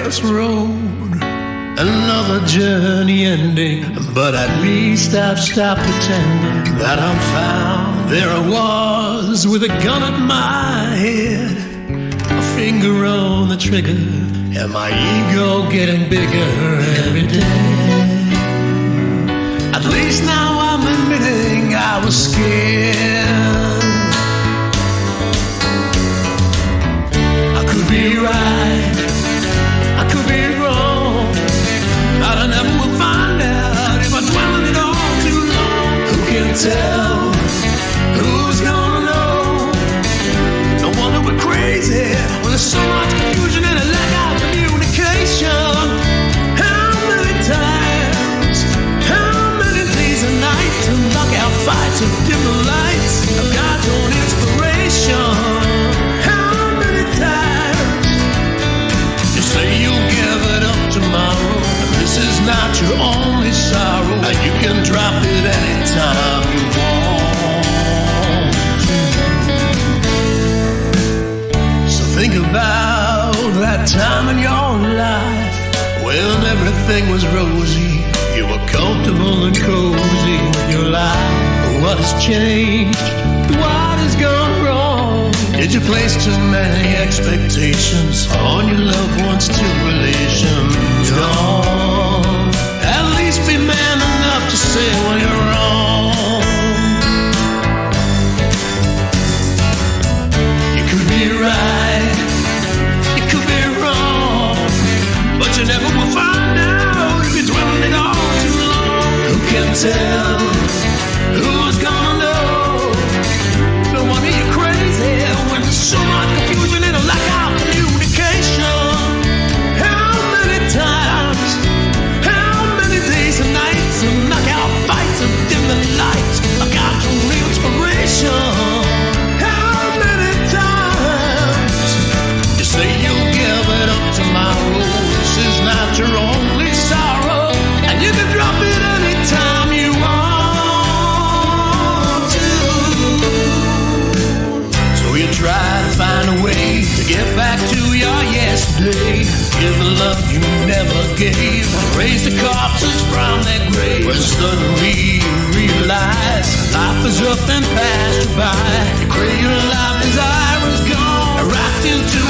this road, another journey ending, but at least I've stopped pretending that I'm found. There I was with a gun at my head, a finger on the trigger, and my ego getting bigger every day. At least now I'm admitting I was scared. I could be right, I could be wrong. I never will find out if I dwell on it all too long. Who can tell? Who's gonna know? No wonder we're crazy when there's so much confusion and a lack of communication. How many times? How many days and nights to knock out fights and dim the lights of God's own inspiration? How many times? You say you'll give it up tomorrow. This is not your only sorrow. You can drop it anytime you want to. So think about that time in your life when everything was rosy. You were comfortable and cozy with your life. What has changed? What has gone wrong? Did you place too many expectations on your loved ones till relations gone? At least be man enough to say when you're wrong. You could be right, you could be wrong, but you never will find out if you're dwelling it all too long. Who can tell? Who's gonna know? No wonder you're crazy when there's so much confusion and a lack of communication. How many times? How many days and nights to knock out fights and dim the lights? I got true inspiration. How many times? You say you'll give it up tomorrow. This is not your only sorrow, and you can drop it anytime you want to. So you try to find a way to get back to your yesterday. Give the love you never gave. Raise the corpses from their graves. When suddenly you realize life is up and passed you by. Your cradle life desire is gone. Wrapped into